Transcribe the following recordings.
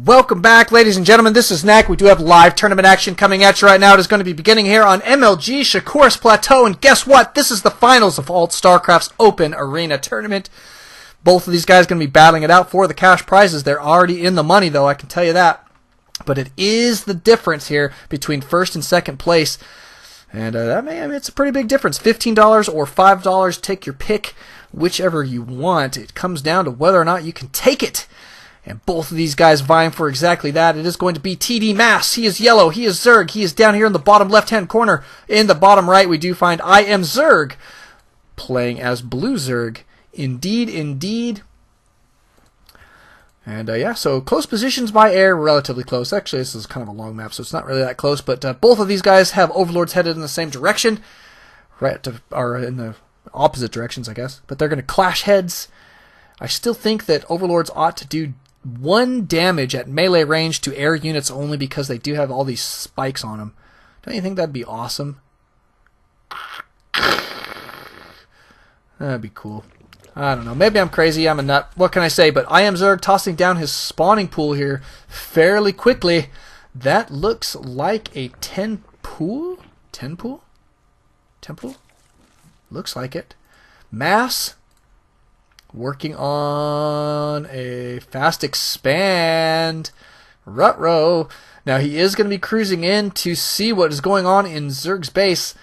Welcome back, ladies and gentlemen. This is Knack. We do have live tournament action coming at you right now. It is going to be beginning here on MLG Shakur's Plateau. And guess what? This is the finals of ALT-Stracraft's Open Arena Tournament. Both of these guys are going to be battling it out for the cash prizes. They're already in the money, though, I can tell you that. But it is the difference here between first and second place. And it's a pretty big difference. $15 or $5. Take your pick, whichever you want. It comes down to whether or not you can take it. And both of these guys vying for exactly that. It is going to be TDMass. He is yellow. He is Zerg. He is down here in the bottom left-hand corner. In the bottom right, we do find IMZerg playing as blue Zerg. Indeed, indeed. And so close positions by air, relatively close. Actually, this is kind of a long map, so it's not really that close. But both of these guys have overlords headed in the same direction, or in the opposite directions, I guess. But they're going to clash heads. I still think that overlords ought to do 1 damage at melee range to air units only because they do have all these spikes on them. Don't you think that'd be awesome? That'd be cool. I don't know. Maybe I'm crazy. I'm a nut. What can I say? But IMZerg tossing down his spawning pool here fairly quickly. That looks like a 10 pool? 10 pool? 10 pool? Looks like it. Mass working on a fast expand. Ruh-roh. Now he is going to be cruising in to see what is going on in Zerg's base.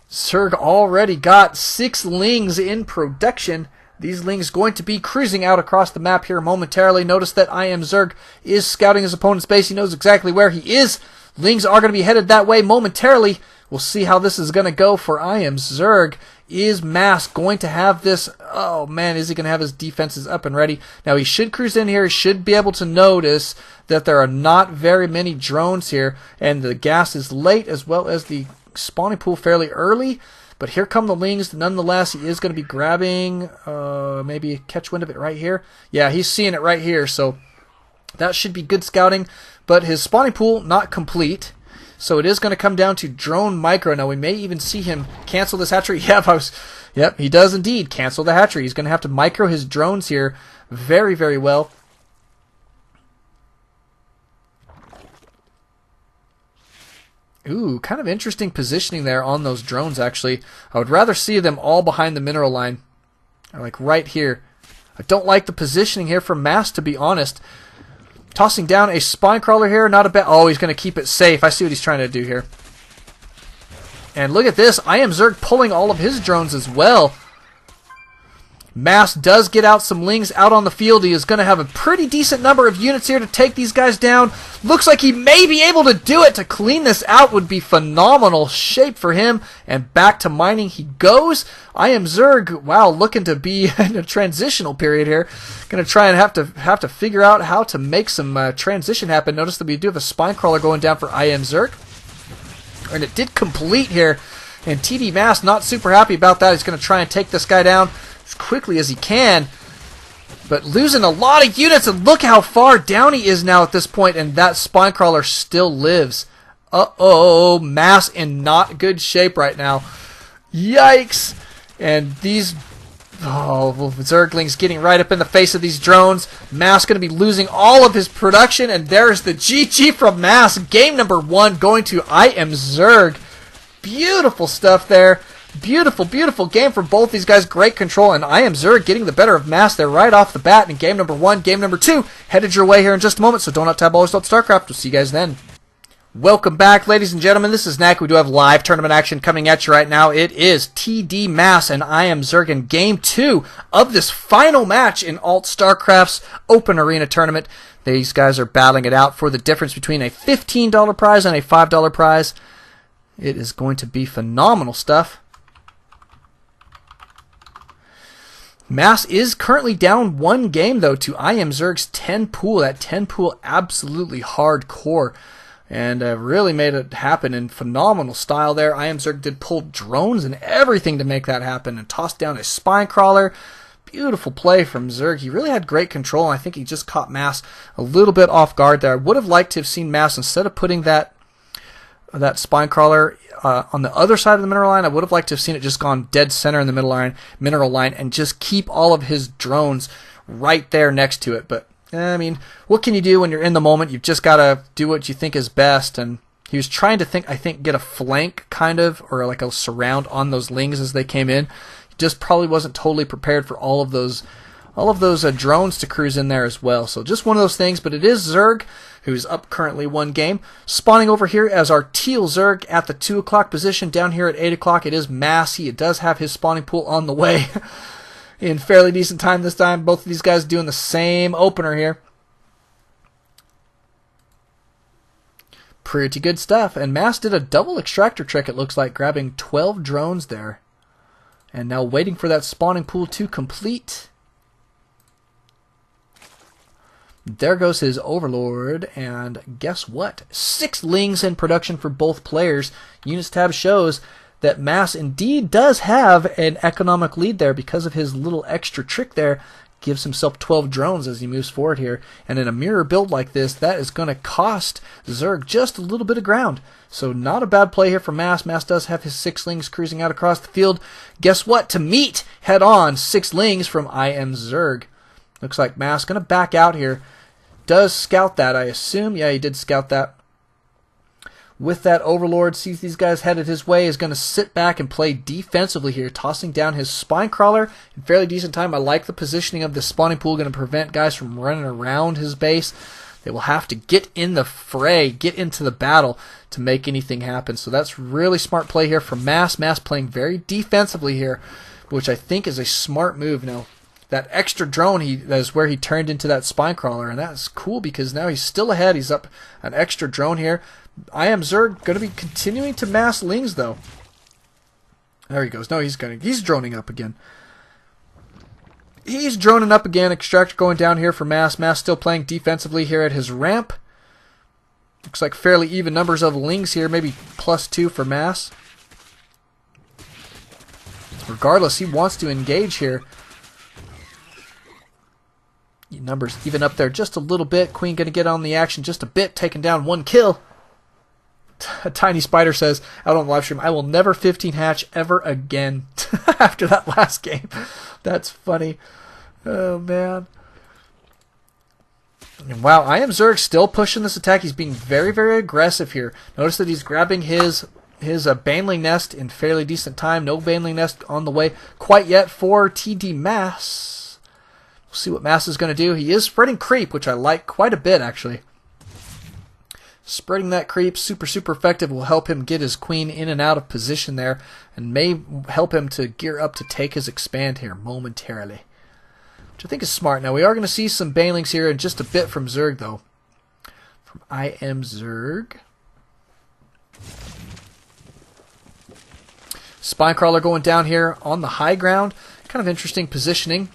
Zerg already got 6 lings in production. These lings going to be cruising out across the map here momentarily. Notice that IMZerg is scouting his opponent's base. He knows exactly where he is. Lings are going to be headed that way momentarily. We'll see how this is going to go for IMZerg. Is Mass going to have this? Oh man, is he going to have his defenses up and ready? Now he should cruise in here. He should be able to notice that there are not very many drones here. And the gas is late as well as the spawning pool fairly early. But here come the lings. Nonetheless, he is going to be grabbing maybe catch wind of it right here. Yeah, he's seeing it right here. So that should be good scouting. But his spawning pool not complete. So it is going to come down to drone micro. Now we may even see him cancel this hatchery. Yep, he does indeed cancel the hatchery. He's going to have to micro his drones here very, very well. Ooh, kind of interesting positioning there on those drones, actually. I would rather see them all behind the mineral line. Like right here. I don't like the positioning here for Mass, to be honest. Tossing down a spine crawler here. Not a bad... Oh, he's going to keep it safe. I see what he's trying to do here. And look at this. IMZerg pulling all of his drones as well. Mass does get out some lings out on the field. He is going to have a pretty decent number of units here to take these guys down. Looks like he may be able to do it. To clean this out would be phenomenal shape for him. And back to mining he goes. IMZerg, wow, looking to be in a transitional period here. Going to try and have to figure out how to make some transition happen. Notice that we do have a spine crawler going down for IMZerg. And it did complete here. And TDMass not super happy about that. He's going to try and take this guy down as quickly as he can, but losing a lot of units, and look how far down he is now at this point, and that spine crawler still lives. Uh-oh, Mass in not good shape right now. Yikes. And these Zerglings getting right up in the face of these drones. Mass going to be losing all of his production, and there's the GG from Mass. Game number 1 going to IMZerg. Beautiful stuff there. Beautiful, beautiful game from both these guys. Great control, and IMZerg getting the better of Mass there right off the bat in game number 1. Game number 2 headed your way here in just a moment, so don't tab always Starcraft. We'll see you guys then. Welcome back, ladies and gentlemen. This is Knack. We do have live tournament action coming at you right now. It is TDMass and IMZerg in game 2 of this final match in ALT-Stracraft's Open Arena Tournament. These guys are battling it out for the difference between a $15 prize and a $5 prize. It is going to be phenomenal stuff. Mass is currently down 1 game, though, to IMZerg's 10 pool. That 10 pool absolutely hardcore. And really made it happen in phenomenal style there. IMZerg did pull drones and everything to make that happen. And tossed down a spine crawler. Beautiful play from Zerg. He really had great control. And I think he just caught Mass a little bit off guard there. I would have liked to have seen Mass, instead of putting that spine crawler on the other side of the mineral line, I would have liked to have seen it just gone dead center in the mineral line and just keep all of his drones right there next to it. But I mean, what can you do when you're in the moment? You've just got to do what you think is best. And he was trying to I think, get a flank kind of, or like a surround on those Lings as they came in. He just probably wasn't totally prepared for all of those drones to cruise in there as well. So just one of those things, but it is Zerg, who's up currently 1 game. Spawning over here as our teal Zerg at the 2 o'clock position. Down here at 8 o'clock, it is Massey. It does have his spawning pool on the way in fairly decent time this time. Both of these guys doing the same opener here. Pretty good stuff. And Mass did a double extractor trick, it looks like, grabbing 12 drones there. And now waiting for that spawning pool to complete. There goes his Overlord, and guess what? 6 Lings in production for both players. Units tab shows that Mass indeed does have an economic lead there because of his little extra trick there. Gives himself 12 drones as he moves forward here. And in a mirror build like this, that is going to cost Zerg just a little bit of ground. So not a bad play here for Mass. Mass does have his 6 Lings cruising out across the field. Guess what? To meet head-on 6 Lings from IMZerg. Looks like Mass going to back out here. Does scout that, I assume. Yeah, he did scout that. With that Overlord, sees these guys headed his way, is going to sit back and play defensively here, tossing down his Spine Crawler in fairly decent time. I like the positioning of the spawning pool, going to prevent guys from running around his base. They will have to get in the fray, get into the battle to make anything happen. So that's really smart play here from Mass. Mass playing very defensively here, which I think is a smart move. Now, that extra drone, that is where he turned into that Spine Crawler, and that's cool because now he's still ahead. He's up an extra drone here. IMZerg going to be continuing to mass Lings, though. There he goes. No, he's droning up again. He's droning up again. Extractor going down here for Mass. Mass still playing defensively here at his ramp. Looks like fairly even numbers of Lings here, maybe +2 for Mass. Regardless, he wants to engage here. Numbers even up there just a little bit. Queen going to get on the action just a bit, taking down 1 kill. A Tiny Spider says out on the live stream, I will never 15 hatch ever again after that last game. That's funny. Oh, man. And wow, IMZerg still pushing this attack. He's being very, very aggressive here. Notice that he's grabbing his Baneling Nest in fairly decent time. No Baneling Nest on the way quite yet for TDMass. We'll see what Mass is going to do. He is spreading creep, which I like quite a bit, actually. Spreading that creep, super, super effective, will help him get his queen in and out of position there, and may help him to gear up to take his expand here momentarily, which I think is smart. Now, we are going to see some Banelings here in just a bit from Zerg, though. From IMZerg. Spinecrawler going down here on the high ground. Kind of interesting positioning.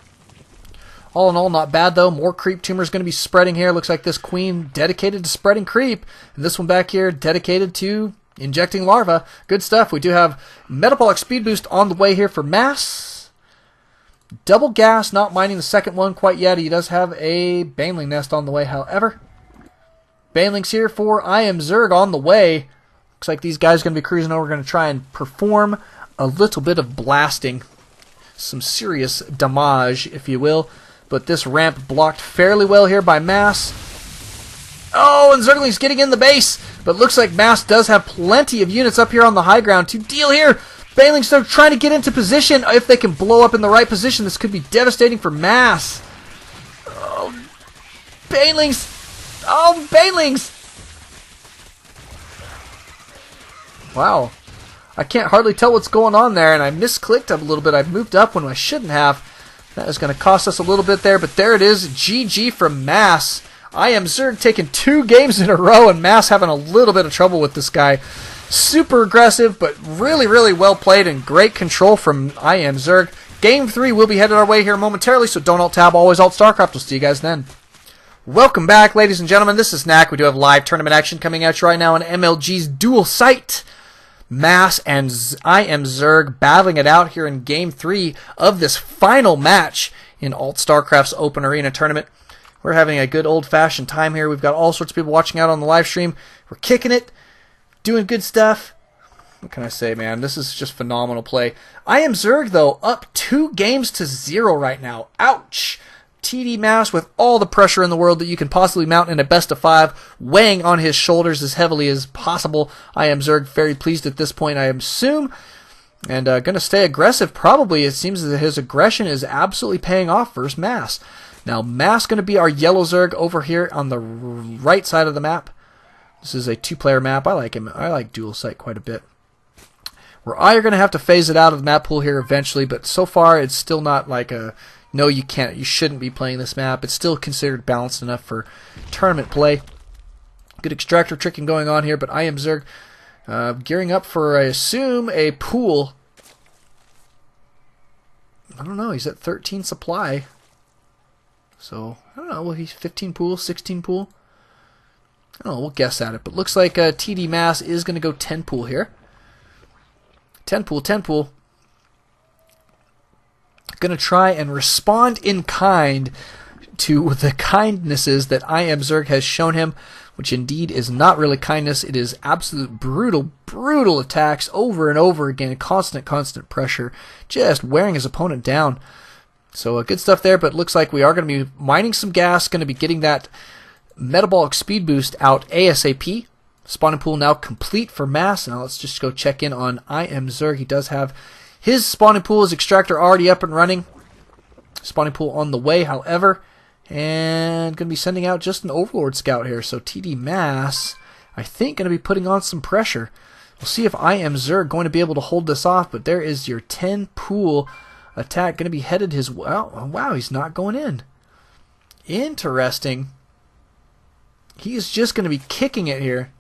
All in all, not bad, though. More creep tumors going to be spreading here. Looks like this queen dedicated to spreading creep. And this one back here dedicated to injecting larva. Good stuff. We do have metabolic speed boost on the way here for Mass. Double gas, not mining the second one quite yet. He does have a Baneling Nest on the way, however. Banelings here for IMZerg on the way. Looks like these guys are going to be cruising over. We're going to try and perform a little bit of blasting. Some serious damage, if you will. But this ramp blocked fairly well here by Mass. Oh, and Zergling's getting in the base. But looks like Mass does have plenty of units up here on the high ground to deal here. Banelings are trying to get into position. If they can blow up in the right position, this could be devastating for Mass. Oh, Banelings. Oh, Banelings. Wow. I can't hardly tell what's going on there, and I misclicked up a little bit. I moved up when I shouldn't have. That is going to cost us a little bit there, but there it is. GG from Mass. IMZerg taking 2 games in a row, and Mass having a little bit of trouble with this guy. Super aggressive, but really, really well played and great control from IMZerg. Game 3 will be headed our way here momentarily, so don't alt-tab, always alt-Starcraft. We'll see you guys then. Welcome back, ladies and gentlemen. This is Knack. We do have live tournament action coming at you right now on MLG's dual site. Mass and IMZerg battling it out here in Game 3 of this final match in ALT-Stracraft's Open Arena Tournament. We're having a good old-fashioned time here. We've got all sorts of people watching out on the live stream. We're kicking it, doing good stuff. What can I say, man? This is just phenomenal play. IMZerg, though, up 2 games to 0 right now. Ouch! TDMass with all the pressure in the world that you can possibly mount in a best of 5, weighing on his shoulders as heavily as possible. IMZerg very pleased at this point, I assume, and going to stay aggressive. Probably, it seems that his aggression is absolutely paying off versus Mass. Now, Mass going to be our yellow Zerg over here on the right side of the map. This is a 2-player map. I like him. I like dual sight quite a bit. Where I are going to have to phase it out of the map pool here eventually, but so far it's still not like a no, you can't, you shouldn't be playing this map. It's still considered balanced enough for tournament play. Good extractor tricking going on here, but IMZerg gearing up for, I assume, a pool. I don't know, he's at 13 supply. So, I don't know, he's 15 pool, 16 pool? I don't know, we'll guess at it. But looks like TDMass is going to go 10 pool here. 10 pool, 10 pool. Going to try and respond in kind to the kindnesses that IMZerg has shown him, which indeed is not really kindness. It is absolute brutal attacks over and over again. Constant pressure, just wearing his opponent down. So good stuff there, but looks like we are going to be mining some gas, going to be getting that metabolic speed boost out ASAP. Spawning pool now complete for Mass. Now let's just go check in on IMZerg. He does have his spawning pool, his extractor already up and running. Spawning pool on the way, however. And going to be sending out just an Overlord Scout here. So TDMass, I think, going to be putting on some pressure. We'll see if IMZerg going to be able to hold this off. But there is your 10 pool attack going to be headed his way. Oh, wow, he's not going in. Interesting. He is just going to be kicking it here.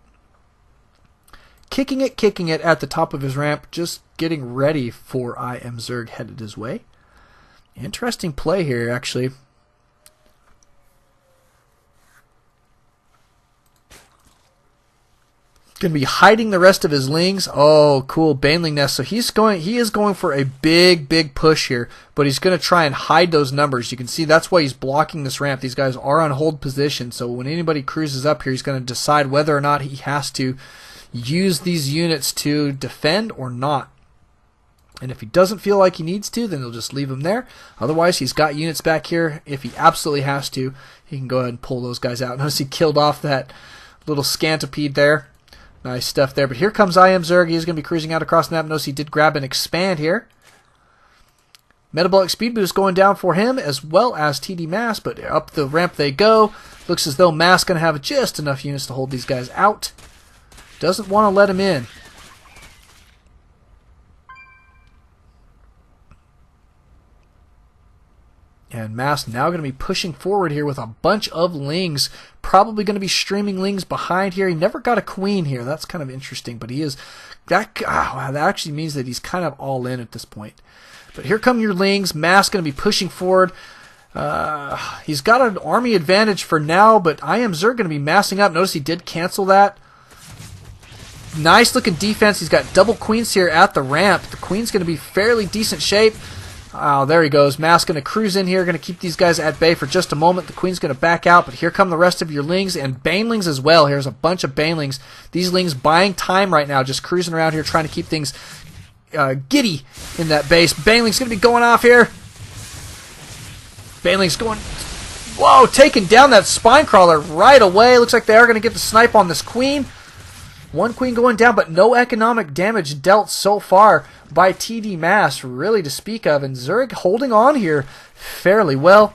Kicking it at the top of his ramp, just getting ready for IMZerg headed his way. Interesting play here, actually. Going to be hiding the rest of his lings. Oh, cool, Baneling Nest. So he is going for a big push here, but he's going to try and hide those numbers. You can see that's why he's blocking this ramp. These guys are on hold position, so when anybody cruises up here, he's going to decide whether or not he has to use these units to defend or not. And if he doesn't feel like he needs to, then he'll just leave them there. Otherwise, he's got units back here. If he absolutely has to, he can go ahead and pull those guys out. Notice he killed off that little scantipede there. Nice stuff there. But here comes IMZerg. He's going to be cruising out across the map. Notice he did grab and expand here. Metabolic speed boost going down for him as well as TDMass, but up the ramp they go. Looks as though Mass going to have just enough units to hold these guys out. Doesn't want to let him in. And Mass now going to be pushing forward here with a bunch of lings. Probably going to be streaming lings behind here. He never got a queen here. That's kind of interesting, but he is... that actually means that he's kind of all in at this point. But here come your lings. Mass going to be pushing forward. He's got an army advantage for now, but IMZerg going to be massing up. Notice he did cancel that. Nice looking defense. He's got double queens here at the ramp. The queen's going to be fairly decent shape. Oh, there he goes. Mass going to cruise in here. Going to keep these guys at bay for just a moment. The queen's going to back out, but here come the rest of your lings and banelings as well. Here's a bunch of banelings. These lings buying time right now, just cruising around here trying to keep things giddy in that base. Baneling's going to be going off here. Baneling's going... Whoa, taking down that spine crawler right away. Looks like they are going to get the snipe on this queen. One queen going down, but no economic damage dealt so far by TDMass, really to speak of. And Zerg holding on here fairly well.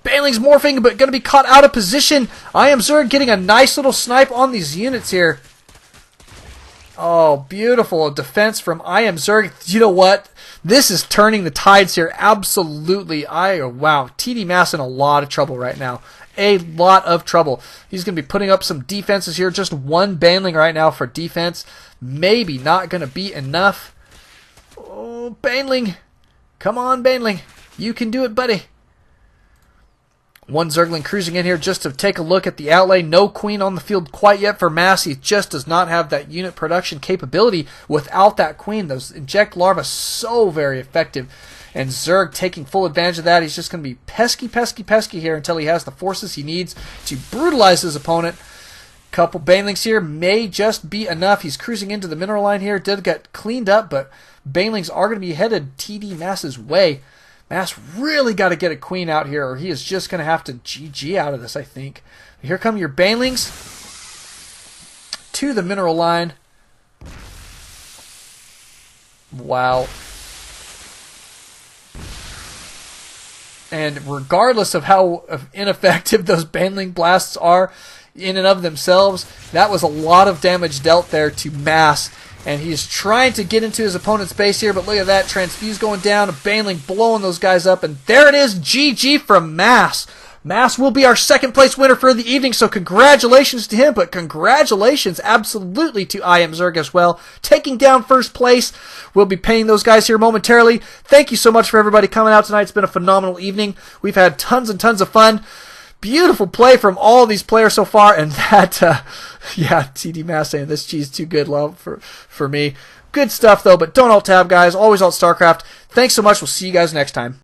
Baneling's morphing, but going to be caught out of position. IMZerg getting a nice little snipe on these units here. Oh, beautiful defense from IMZerg. You know what? This is turning the tides here. Absolutely. Wow. TDMass in a lot of trouble right now. A lot of trouble. He's going to be putting up some defenses here. Just one baneling right now for defense. Maybe not going to be enough. Oh, baneling. Come on, baneling. You can do it, buddy. One Zergling cruising in here just to take a look at the outlay. No queen on the field quite yet for Mass. He just does not have that unit production capability without that queen. Those inject larvae so very effective. And Zerg taking full advantage of that. He's just going to be pesky here until he has the forces he needs to brutalize his opponent. Couple banelings here may just be enough. He's cruising into the mineral line here. Did get cleaned up, but banelings are going to be headed TDMass's way. Mass really got to get a queen out here, or he is just going to have to GG out of this, I think. Here come your banelings to the mineral line. Wow. And regardless of how ineffective those baneling blasts are in and of themselves, that was a lot of damage dealt there to Mass. And he's trying to get into his opponent's base here, but look at that. Transfuse going down, a baneling blowing those guys up, and there it is, GG from Mass. Mass will be our second place winner for the evening, so congratulations to him, but congratulations absolutely to IMZerg as well, taking down first place. We'll be paying those guys here momentarily. Thank you so much for everybody coming out tonight. It's been a phenomenal evening. We've had tons and tons of fun. Beautiful play from all of these players so far, and that, yeah, TDMass saying this cheese too good, love, for me. Good stuff, though, but don't alt-tab, guys. Always alt-Starcraft. Thanks so much. We'll see you guys next time.